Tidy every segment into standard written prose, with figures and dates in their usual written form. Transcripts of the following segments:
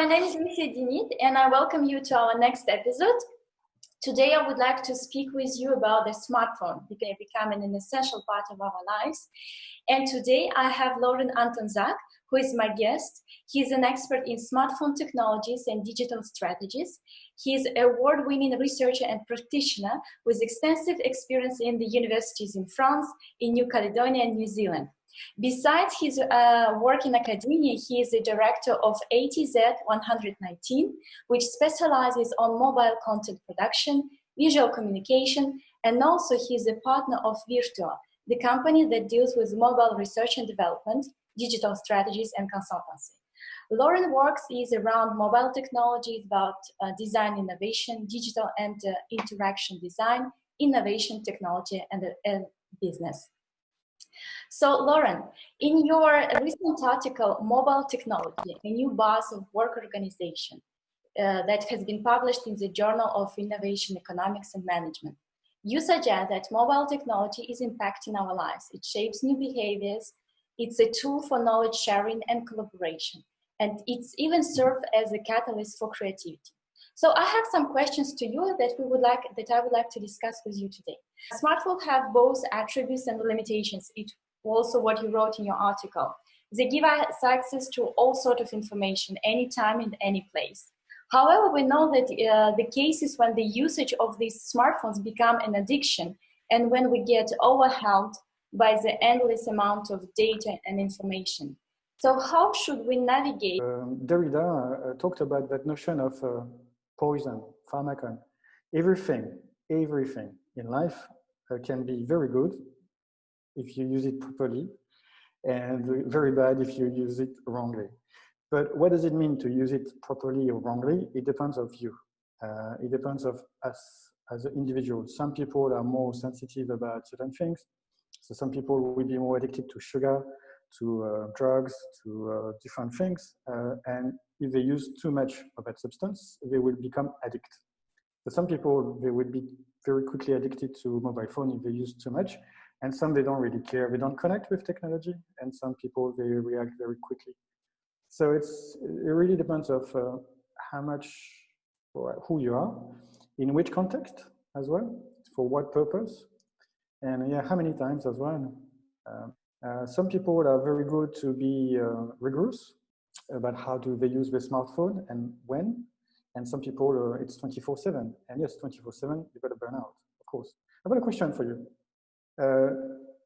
my name is Lucia Dinit, and I welcome you to our next episode. Today, I would like to speak with you about the smartphone becoming an essential part of our lives. And today, I have Laurent Antonczak, who is my guest. He is an expert in smartphone technologies and digital strategies. He is an award-winning researcher and practitioner with extensive experience in the universities in France, in New Caledonia, and New Zealand. Besides his work in academia, he is the director of ATZ 119, which specializes on mobile content production, visual communication, and also he is a partner of Virtua, the company that deals with mobile research and development, digital strategies, and consultancy. Laurent works is around mobile technologies, about design innovation, digital and interaction design, innovation, technology, and business. So, Laurent, in your recent article, Mobile Technology, a New Buzz of Work Organization, that has been published in the Journal of Innovation, Economics and Management, you suggest that mobile technology is impacting our lives. It shapes new behaviors. It's a tool for knowledge sharing and collaboration, and it's even served as a catalyst for creativity. So I have some questions to you that I would like to discuss with you today. Smartphones have both attributes and limitations. It's also what you wrote in your article. They give us access to all sorts of information, anytime and any place. However, we know that the cases when the usage of these smartphones become an addiction and when we get overwhelmed by the endless amount of data and information. So how should we navigate? Derrida talked about that notion of poison, pharmacon. Everything in life can be very good if you use it properly, and very bad if you use it wrongly. But what does it mean to use it properly or wrongly? It depends of you. It depends of us as an individual. Some people are more sensitive about certain things. So some people will be more addicted to sugar, to drugs, to different things. And if they use too much of that substance, they will become addicted. So some people, they will be very quickly addicted to mobile phone if they use too much. And some, they don't really care. They don't connect with technology. And some people, they react very quickly. So it really depends of how much, or who you are, in which context as well, for what purpose, and yeah, how many times as well. Some people are very good to be rigorous about how do they use the smartphone and when, and some people it's 24/7, and yes, 24/7, you've got to burn out, of course. I've got a question for you.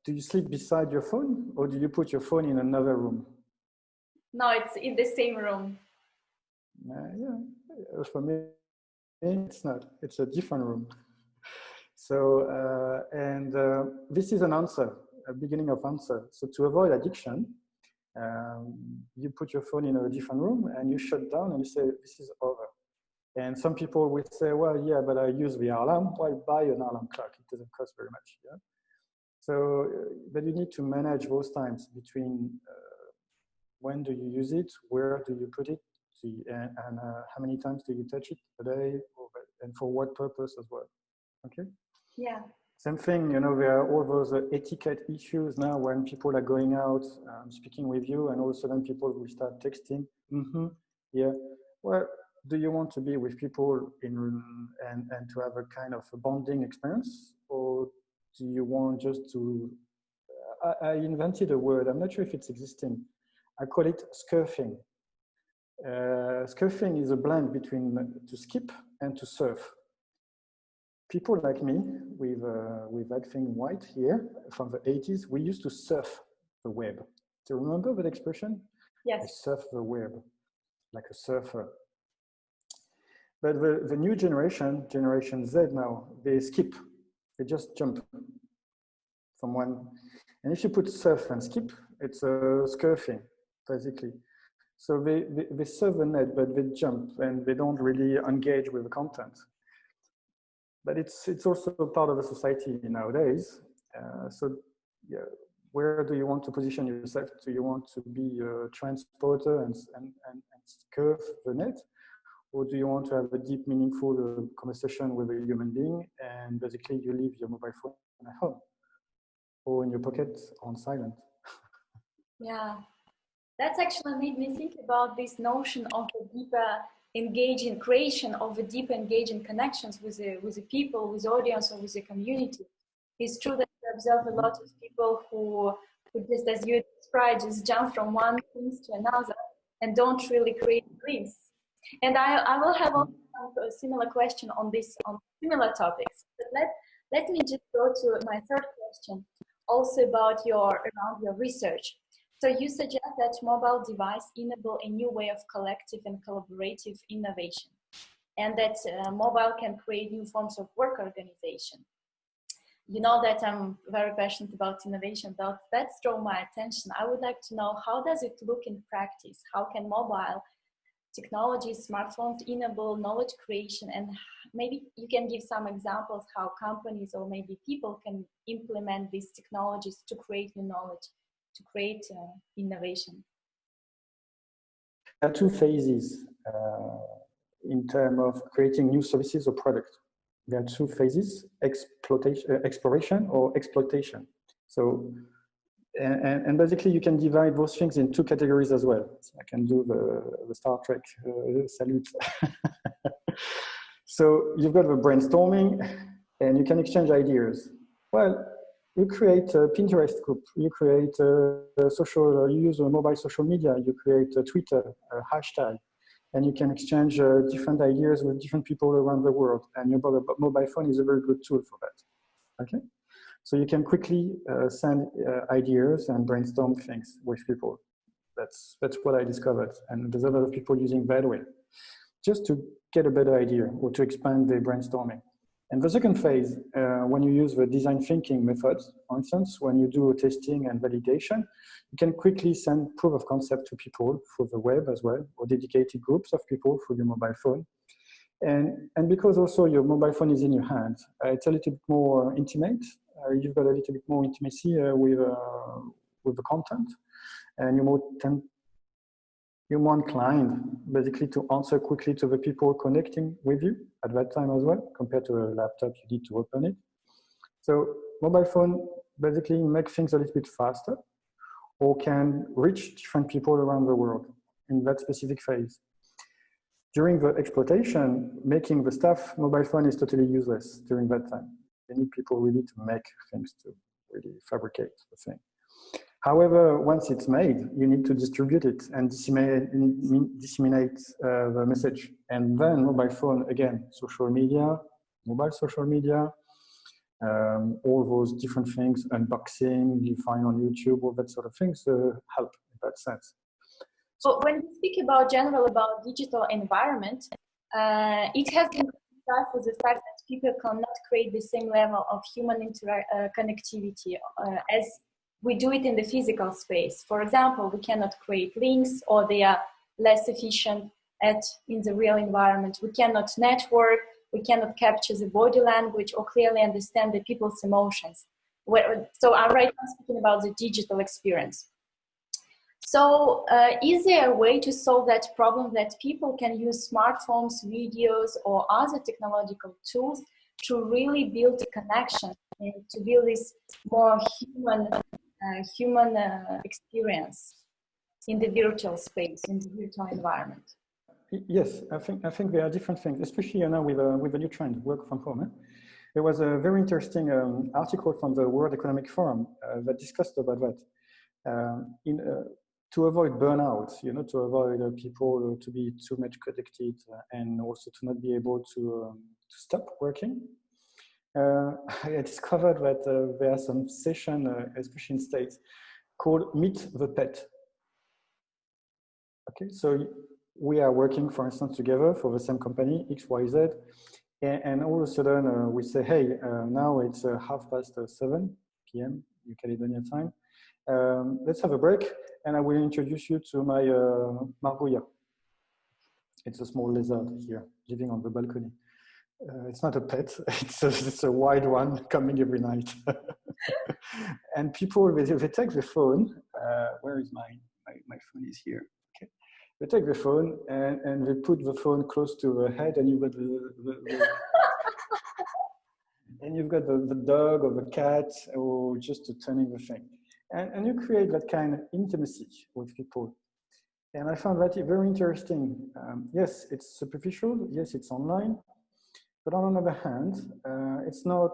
Do you sleep beside your phone, or do you put your phone in another room? No, it's in the same room. Yeah, for me, it's not. It's a different room. So, this is an answer, a beginning of answer. So to avoid addiction, you put your phone in a different room and you shut down and you say, this is over. And some people will say, well, yeah, but I use the alarm. Well, buy an alarm clock. It doesn't cost very much. Yeah. So, but you need to manage those times between when do you use it, where do you put it, and how many times do you touch it a day, and for what purpose as well. Okay? Yeah. Same thing, you know, there are all those etiquette issues now when people are going out, speaking with you, and all of a sudden people will start texting. Yeah. Well, do you want to be with people and to have a kind of a bonding experience, or do you want just to? I invented a word. I'm not sure if it's existing. I call it scurfing. Scurfing is a blend between to skip and to surf. People like me, with that thing white here from the 80s, we used to surf the web. Do you remember that expression? Yes. I surf the web, like a surfer. But the new generation, Generation Z now, they skip. They just jump from one. And if you put surf and skip, it's a scurfing, basically. So they surf the net, but they jump and they don't really engage with the content. But it's also part of the society nowadays. So yeah, where do you want to position yourself? Do you want to be a transporter and curve the net? Or do you want to have a deep, meaningful conversation with a human being, and basically you leave your mobile phone at home or in your pocket on silent? Yeah. That's actually made me think about this notion of a deeper engaging creation of a deeper engaging connections with the people, with audience, or with the community. It's true that we observe a lot of people who just as you described, just jump from one thing to another and don't really create dreams. And I will have a similar question on this, on similar topics. But let me just go to my third question, also about around your research. So you suggest that mobile device enable a new way of collective and collaborative innovation, and that mobile can create new forms of work organization. You know that I'm very passionate about innovation, but that's drawn my attention. I would like to know, how does it look in practice? How can mobile technologies, smartphones enable knowledge creation? And maybe you can give some examples how companies or maybe people can implement these technologies to create new knowledge, to create innovation. There are two phases in terms of creating new services or products. There are two phases: exploration or exploitation. So, and basically you can divide those things in two categories as well. So I can do the Star Trek salute. So you've got the brainstorming, and you can exchange ideas. Well, you create a Pinterest group, you create a social, you use a mobile social media, you create a Twitter, a hashtag, and you can exchange different ideas with different people around the world. And your mobile phone is a very good tool for that. Okay, so you can quickly send ideas and brainstorm things with people. That's what I discovered, and there's a lot of people using that way, just to get a better idea or to expand their brainstorming. And the second phase, when you use the design thinking methods, for instance, when you do testing and validation, you can quickly send proof of concept to people through the web as well, or dedicated groups of people through your mobile phone. And because also your mobile phone is in your hand, it's a little bit more intimate. You've got a little bit more intimacy with the content, and you're more inclined basically to answer quickly to the people connecting with you at that time as well, compared to a laptop, you need to open it. So mobile phone basically make things a little bit faster, or can reach different people around the world in that specific phase. During the exploitation, making the stuff, mobile phone is totally useless during that time. You need people really to make things, to really fabricate the thing. However, once it's made, you need to distribute it and disseminate the message. And then mobile phone, again, social media, mobile social media, all those different things, unboxing, you find on YouTube, all that sort of things help in that sense. So when we speak about digital environment, it has been criticized for the fact that people cannot create the same level of human connectivity as we do it in the physical space. For example, we cannot create links, or they are less efficient in the real environment. We cannot network, we cannot capture the body language or clearly understand the people's emotions. So I'm right now speaking about the digital experience. So is there a way to solve that problem, that people can use smartphones, videos, or other technological tools to really build a connection and to build this more human experience in the virtual space, in the virtual environment? Yes, I think there are different things, especially now with the new trend, work from home. There was a very interesting article from the World Economic Forum that discussed about that. To avoid burnout, to avoid people to be too much connected and also to not be able to stop working. I discovered that there are some sessions, especially in States, called Meet the Pet. Okay, so we are working, for instance, together for the same company, XYZ, and all of a sudden we say, hey, now it's 7:30 p.m. New Caledonia time. Let's have a break, and I will introduce you to my Margouilla. It's a small lizard here, living on the balcony. It's not a pet, it's a wild one coming every night. And people, they take the phone, where is my phone is here. Okay. They take the phone and they put the phone close to the head, and you've got and you've got the dog or the cat, or just turning the thing. And you create that kind of intimacy with people. And I found that very interesting. Yes, it's superficial. Yes, it's online. But on the other hand, it's not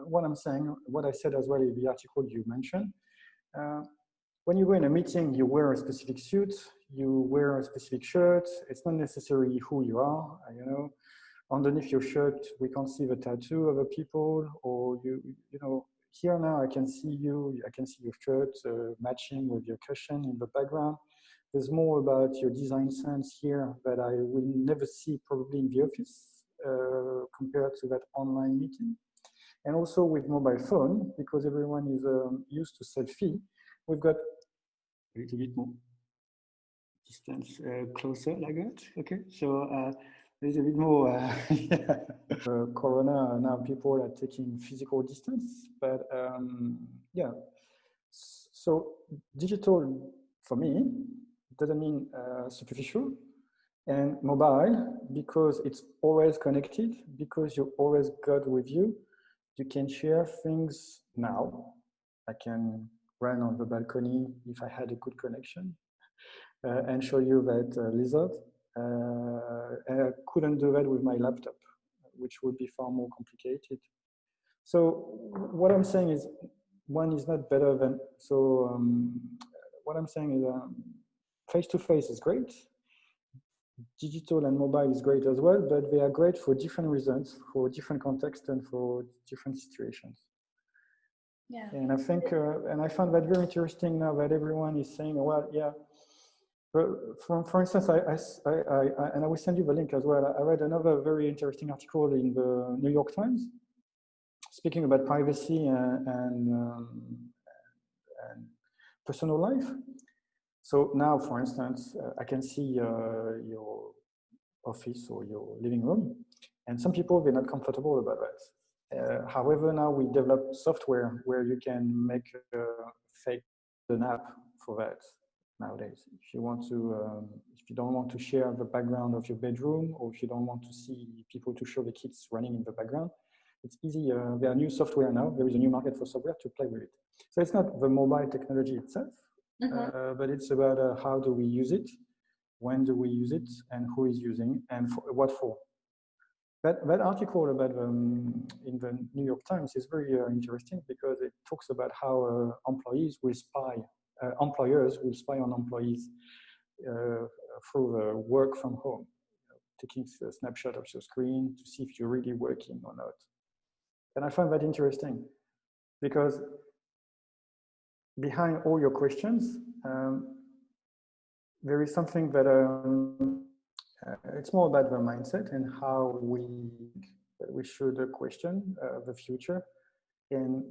what I'm saying, what I said as well in the article you mentioned. When you go in a meeting, you wear a specific suit, you wear a specific shirt. It's not necessarily who you are, you know. Underneath your shirt, we can't see the tattoo of the people, or you know, here now I can see you, I can see your shirt matching with your cushion in the background. There's more about your design sense here that I will never see probably in the office compared to that online meeting. And also with mobile phone, because everyone is used to selfie, we've got a little bit more distance closer like that. Okay, so there's a bit more. Yeah. Corona, now people are taking physical distance, but yeah. So digital for me doesn't mean superficial, and mobile because it's always connected, because you always got with you. You can share things now. I can run on the balcony if I had a good connection and show you that lizard. And I couldn't do that with my laptop, which would be far more complicated. So what I'm saying is one is not better than, so what I'm saying is face-to-face is great. Digital and mobile is great as well, but they are great for different reasons, for different contexts and for different situations. Yeah. And I think, and I found that very interesting now that everyone is saying, well, yeah. But for instance, and I will send you the link as well. I read another very interesting article in the New York Times, speaking about privacy and personal life. So now, for instance, I can see your office or your living room, and some people, they're not comfortable about that. However, now we develop software where you can make a fake an app for that nowadays. If you want to, if you don't want to share the background of your bedroom, or if you don't want to see people to show the kids running in the background, it's easy. There are new software now. There is a new market for software to play with it. So it's not the mobile technology itself, but it's about how do we use it, when do we use it, and who is using, and for, what for. That article about in the New York Times is very interesting because it talks about how employees will spy, employers will spy on employees through work from home, taking a snapshot of your screen to see if you're really working or not. And I find that interesting because behind all your questions, there is something that it's more about the mindset and how we should question the future, and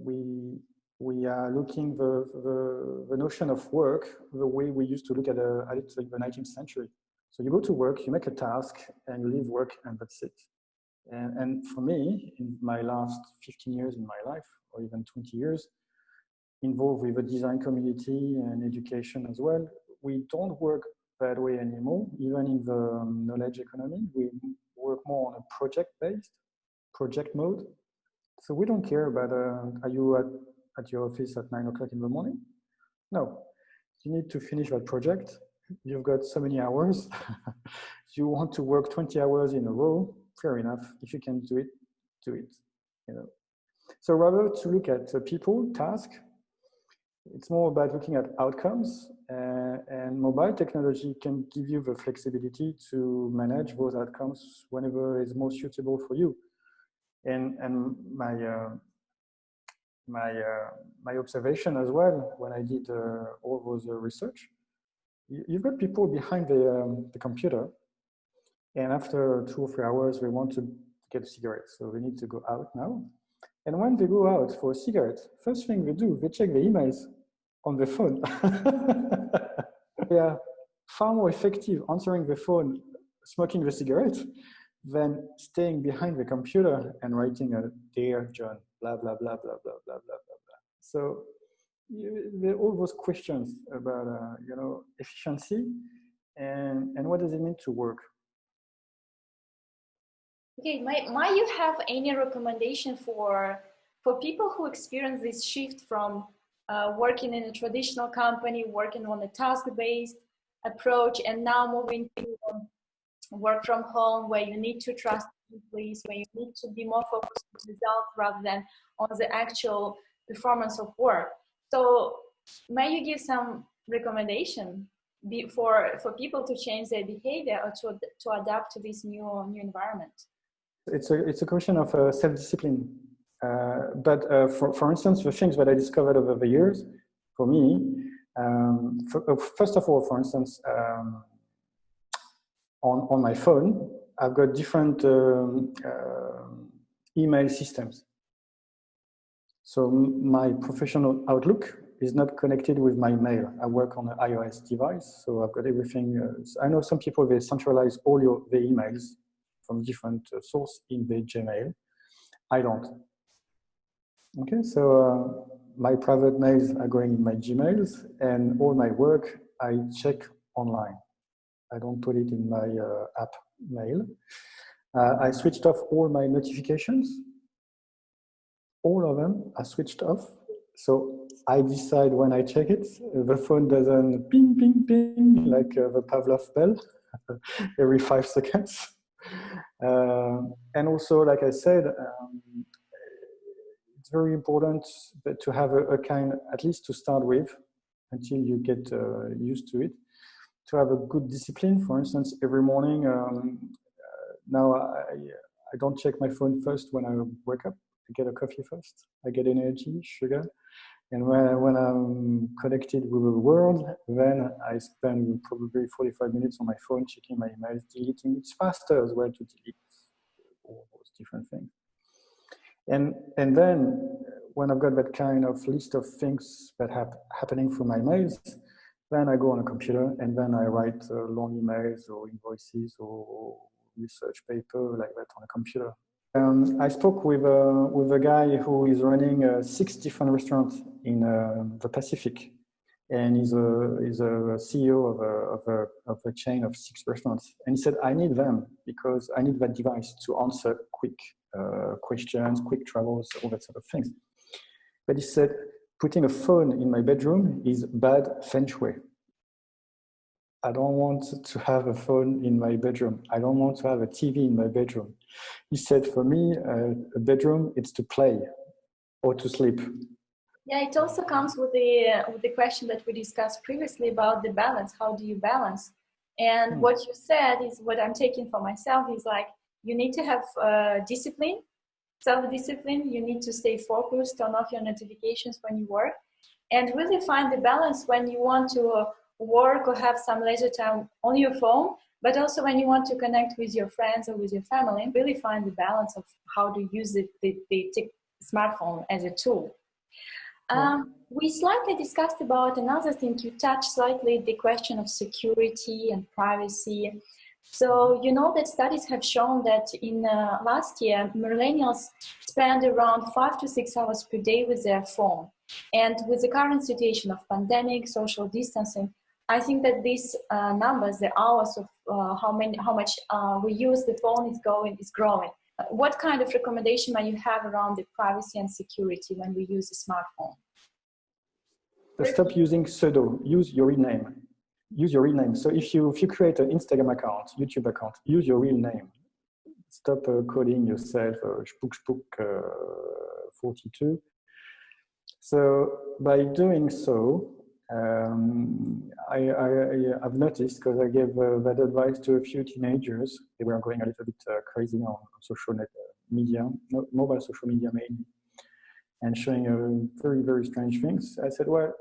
we are looking the notion of work the way we used to look at it in the 19th century. So you go to work, you make a task, and you leave work, and that's it. And for me, in my last 15 years in my life, or even 20 years, involved with the design community and education as well, we don't work that way anymore. Even in the knowledge economy, we work more on a project mode. So we don't care about, are you at your office at 9 o'clock in the morning? No, you need to finish that project. You've got so many hours. You want to work 20 hours in a row, fair enough. If you can do it, do it. You know. So rather to look at people, task, it's more about looking at outcomes, and mobile technology can give you the flexibility to manage those outcomes whenever is most suitable for you. And my observation as well when I did all those research, you've got people behind the computer, and after 2 or 3 hours they want to get a cigarette, so they need to go out now. And when they go out for a cigarette, first thing they do, they check the emails on the phone. They are far more effective answering the phone, smoking the cigarette, than staying behind the computer and writing a "Dear John," blah, blah, blah, blah, blah, blah, blah, blah, blah. So there are all those questions about, you know, efficiency and what does it mean to work. Okay, might you have any recommendation for people who experience this shift from working in a traditional company, working on a task-based, approach, and now moving to work from home, where you need to trust employees, where you need to be more focused on the result rather than on the actual performance of work. So may you give some recommendation for people to change their behavior or to adapt to this new environment? It's a question of self-discipline. But for instance, the things that I discovered over the years, for me, first of all, for instance, on my phone, I've got different email systems. So my professional Outlook is not connected with my mail. I work on an iOS device, so I've got everything. I know some people, they centralize all the emails from different sources in the Gmail. I don't. Okay, so my private mails are going in my Gmails, and all my work I check online. I don't put it in my app mail. I switched off all my notifications. All of them are switched off. So I decide when I check it. The phone doesn't ping, ping, ping, like the Pavlov bell every 5 seconds. And also, like I said, it's very important to have a kind, at least to start with, until you get used to it, to have a good discipline. For instance, every morning, now I don't check my phone first when I wake up. I get a coffee first. I get energy, sugar. And when I'm connected with the world, then I spend probably 45 minutes on my phone, checking my emails, deleting. It's faster as well to delete all those different things. And then when I've got that kind of list of things that happening through my mails, then I go on a computer and then I write long emails or invoices or research paper like that on a computer. I spoke with a guy who is running 6 different restaurants in the Pacific, and he's a CEO of a chain of 6 restaurants. And he said, I need them because I need that device to answer quick questions, quick travels, all that sort of things. But he said, putting a phone in my bedroom is bad feng shui. I don't want to have a phone in my bedroom. I don't want to have a TV in my bedroom. He said, for me, a bedroom, it's to play or to sleep. Yeah, it also comes with the question that we discussed previously about the balance. How do you balance? And what you said is what I'm taking for myself is like, you need to have discipline, self-discipline. You need to stay focused, turn off your notifications when you work, and really find the balance when you want to work or have some leisure time on your phone, but also when you want to connect with your friends or with your family, and really find the balance of how to use the smartphone as a tool. We slightly discussed about another thing. You touched slightly the question of security and privacy. So you know that studies have shown that in last year, millennials spend around 5 to 6 hours per day with their phone. And with the current situation of pandemic, social distancing, I think that these numbers, the hours of how much we use the phone is growing. What kind of recommendation might you have around the privacy and security when we use a smartphone? Stop using pseudo. Use your real name. Use your real name. So if you create an Instagram account, YouTube account, use your real name. Stop calling yourself Spook 42. So by doing so, I've noticed, because I gave that advice to a few teenagers. They were going a little bit crazy on social media, mobile social media mainly, and showing very, very strange things. I said, well,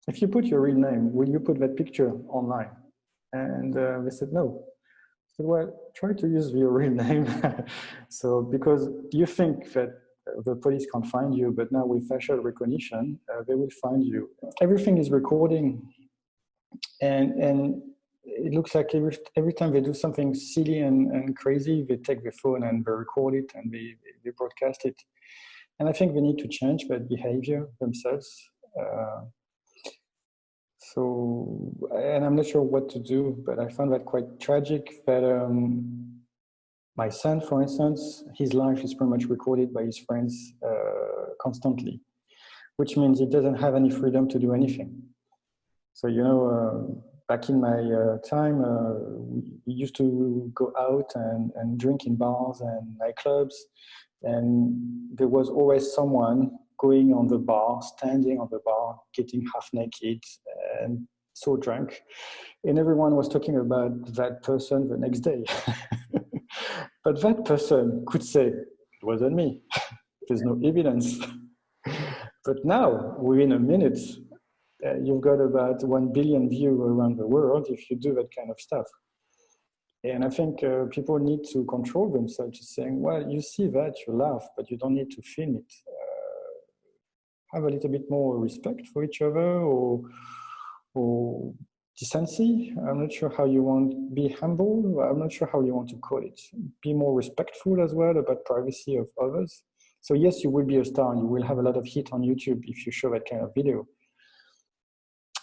if you put your real name, will you put that picture online? And they said, no. I said, well, try to use your real name. So, because you think that the police can't find you, but now with facial recognition, they will find you. Everything is recording, and it looks like every time they do something silly and crazy, they take the phone and they record it and they broadcast it. And I think they need to change that behavior themselves. So, and I'm not sure what to do, but I found that quite tragic that my son, for instance, his life is pretty much recorded by his friends constantly, which means he doesn't have any freedom to do anything. So, you know, back in my time, we used to go out and drink in bars and nightclubs, and there was always someone going on the bar, standing on the bar, getting half naked and so drunk, and everyone was talking about that person the next day. But that person could say, it wasn't me. There's no evidence. But now, within a minute, you've got about 1 billion views around the world if you do that kind of stuff. And I think people need to control themselves, saying, well, you see that, you laugh, but you don't need to film it. Have a little bit more respect for each other, or decency. I'm not sure how you want, be humble. I'm not sure how you want to call it. Be more respectful as well about privacy of others. So yes, you will be a star and you will have a lot of hit on YouTube if you show that kind of video.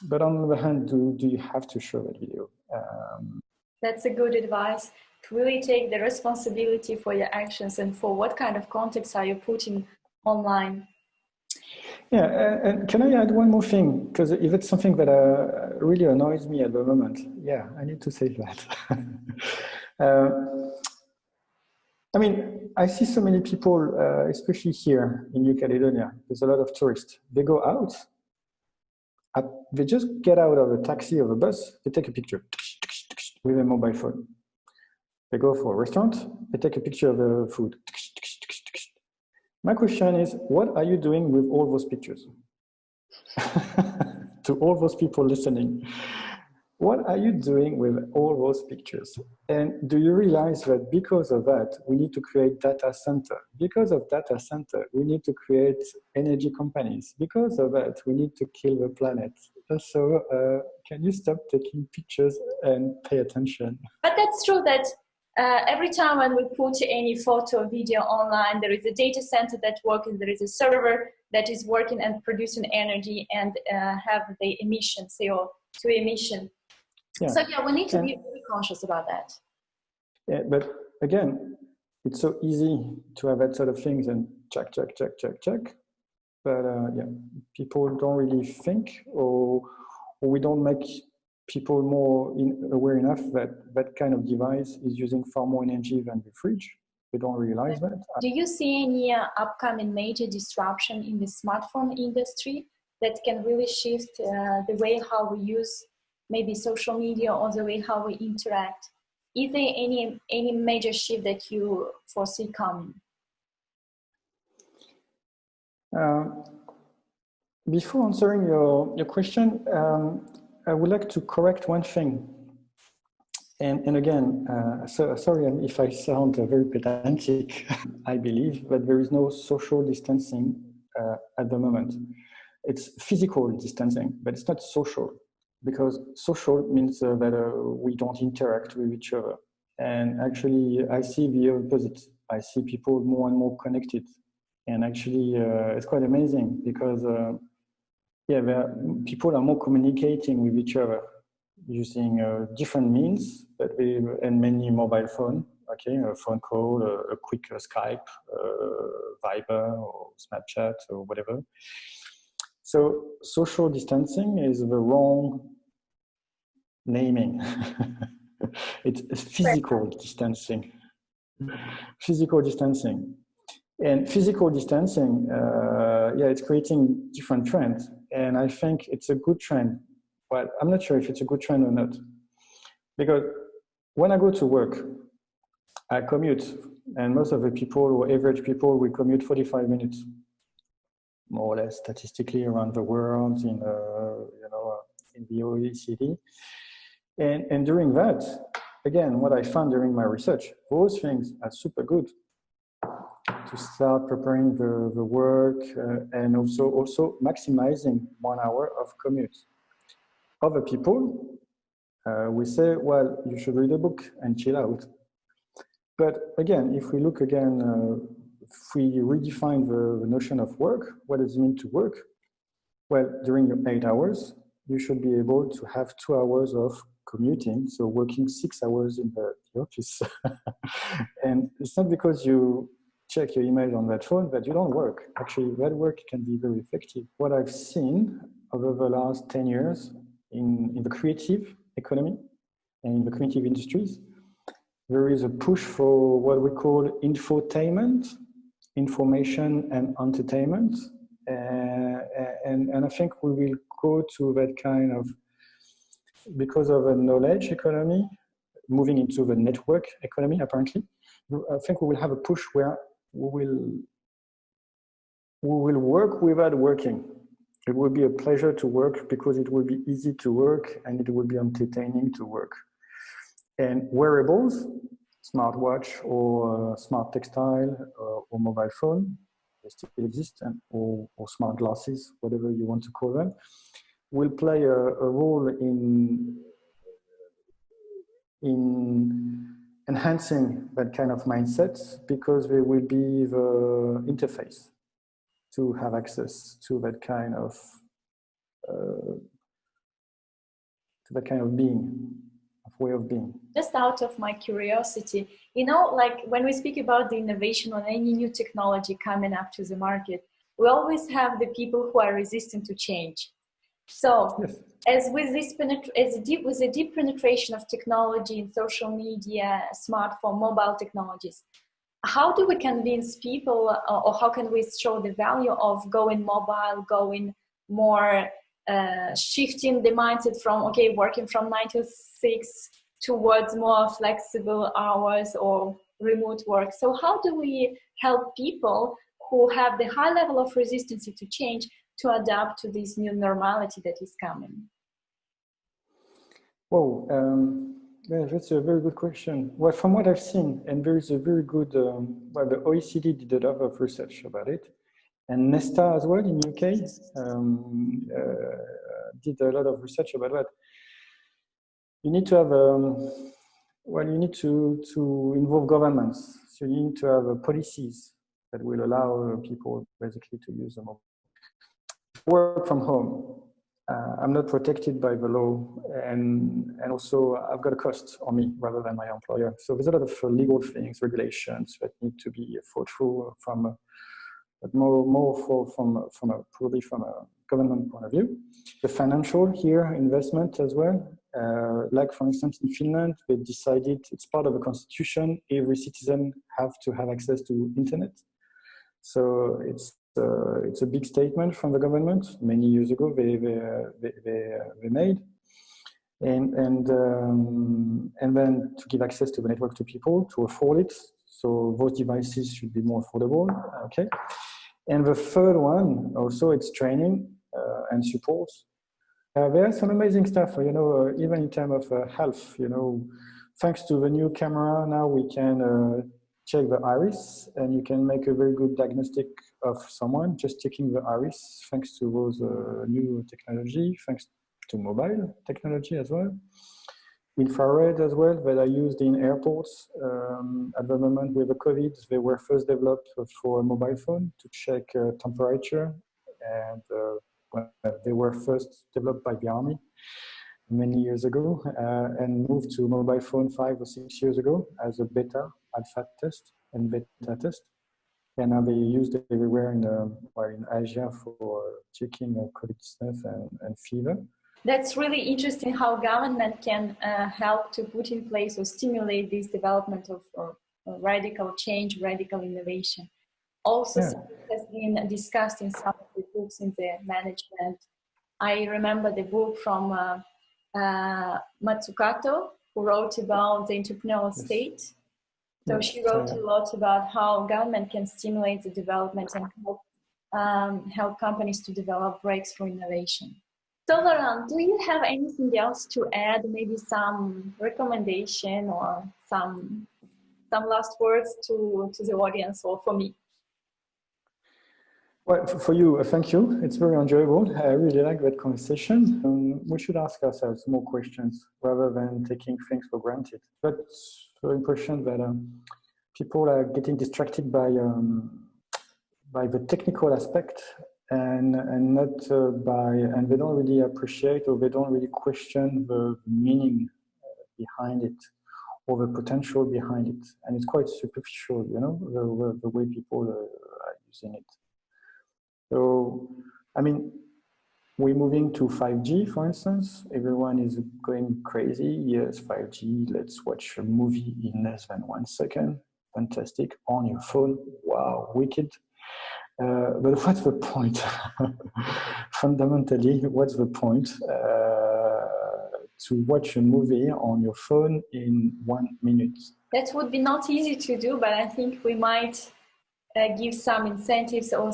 But on the other hand, do you have to show that video? That's a good advice. To really take the responsibility for your actions and for what kind of context are you putting online. Yeah, and can I add one more thing? Because if it's something that really annoys me at the moment, yeah, I need to say that. I mean, I see so many people, especially here in New Caledonia, there's a lot of tourists. They go out, they just get out of a taxi or a bus, they take a picture with a mobile phone. They go for a restaurant, they take a picture of the food. My question is, what are you doing with all those pictures? To all those people listening, what are you doing with all those pictures? And do you realize that because of that, we need to create data center? Because of data center, we need to create energy companies. Because of that, we need to kill the planet. So can you stop taking pictures and pay attention? But that's true that every time when we put any photo or video online, there is a data center that works, there is a server that is working and producing energy and have the emission, CO2 emission. Yeah. So yeah, we need to be very conscious about that. Yeah, but again, it's so easy to have that sort of things and check. But yeah, people don't really think, or we don't make people more aware enough that that kind of device is using far more energy than the fridge. They don't realize that. Do you see any upcoming major disruption in the smartphone industry that can really shift the way how we use maybe social media or the way how we interact? Is there any major shift that you foresee coming? Before answering your question, I would like to correct one thing. And again, sorry if I sound very pedantic. I believe that there is no social distancing at the moment. It's physical distancing, but it's not social, because social means that we don't interact with each other. And actually, I see the opposite. I see people more and more connected. And actually, it's quite amazing because people are more communicating with each other using different means, and mainly mobile phone, okay, a phone call, a quick Skype, Viber or Snapchat or whatever. So social distancing is the wrong naming. It's physical distancing. Physical distancing. And physical distancing, it's creating different trends. And I think it's a good trend. But I'm not sure if it's a good trend or not. Because when I go to work, I commute. And most of the people, or average people, will commute 45 minutes, more or less, statistically around the world, in the OECD. And during that, again, what I found during my research, those things are super good to start preparing the work and also maximizing 1 hour of commute. Other people, we say, well, you should read a book and chill out. But again, if we look again, if we redefine the notion of work, what does it mean to work? Well, during your 8 hours, you should be able to have 2 hours of commuting, so working 6 hours in the office. And it's not because you check your email on that phone that you don't work. Actually, that work can be very effective. What I've seen over the last 10 years in the creative economy and in the cognitive industries, there is a push for what we call infotainment, information and entertainment. And I think we will go to that kind of, because of a knowledge economy, moving into the network economy, apparently. I think we will have a push where we will work without working. It will be a pleasure to work because it will be easy to work and it will be entertaining to work. And wearables, smartwatch or smart textile or mobile phone, they still exist, and, or smart glasses, whatever you want to call them, will play a role in enhancing that kind of mindset, because they will be the interface to have access to that kind of being, of way of being. Just out of my curiosity, you know, like when we speak about the innovation on any new technology coming up to the market, we always have the people who are resistant to change. So, yes. As with this with the deep penetration of technology in social media, smartphone, mobile technologies, how do we convince people, or how can we show the value of going mobile, going more, shifting the mindset from, okay, working from 9 to 6 towards more flexible hours or remote work? So how do we help people who have the high level of resistance to change to adapt to this new normality that is coming? Well, yeah, that's a very good question. Well, from what I've seen, and there is a very good, well, the OECD did a lot of research about it, and Nesta as well in UK did a lot of research about that. You need to have, well, you need to involve governments. So you need to have policies that will allow people basically to use them. Work from home. I'm not protected by the law, and also I've got a cost on me rather than my employer. So there's a lot of legal things, regulations that need to be thought through from, but probably from a government point of view. The financial here, investment as well. Like for instance in Finland, they decided, it's part of the constitution, every citizen have to have access to internet. So it's a big statement from the government. Many years ago, they made, and then to give access to the network to people to afford it. So those devices should be more affordable. Okay, and the third one also, it's training and support. There's some amazing stuff, you know, even in terms of health. You know, thanks to the new camera, now we can check the iris, and you can make a very good diagnostic of someone just checking the iris, thanks to those new technology, thanks to mobile technology as well. Infrared as well, that are used in airports. At the moment with the COVID, they were first developed for a mobile phone to check temperature, and they were first developed by the army many years ago, and moved to mobile phone 5 or 6 years ago as a beta, alpha test and beta test. And now they used it everywhere in Asia for checking COVID-19 and fever. That's really interesting how government can help to put in place or stimulate this development of radical change, radical innovation. Also, yeah. Has been discussed in some of the books in the management. I remember the book from Matsukato, who wrote about the entrepreneurial state. So she wrote a lot about how government can stimulate the development and help companies to develop breakthrough innovation. So Laurent, do you have anything else to add? Maybe some recommendation or some last words to the audience or for me? Well, for you, thank you. It's very enjoyable. I really like that conversation. We should ask ourselves more questions rather than taking things for granted. But the impression that people are getting distracted by the technical aspect and not and they don't really appreciate, or they don't really question the meaning behind it or the potential behind it. And it's quite superficial, you know, the way people are using it. So, I mean, We're moving to 5G, for instance. Everyone is going crazy. Yes, 5G. Let's watch a movie in less than 1 second. Fantastic. On your phone. Wow, wicked. But what's the point? Fundamentally, what's the point to watch a movie on your phone in 1 minute? That would be not easy to do, but I think we might give some incentives or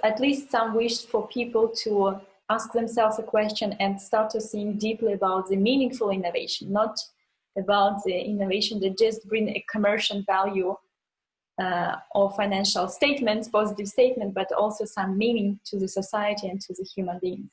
at least some wish for people to ask themselves a question and start to think deeply about the meaningful innovation, not about the innovation that just bring a commercial value or financial statements, positive statement, but also some meaning to the society and to the human beings.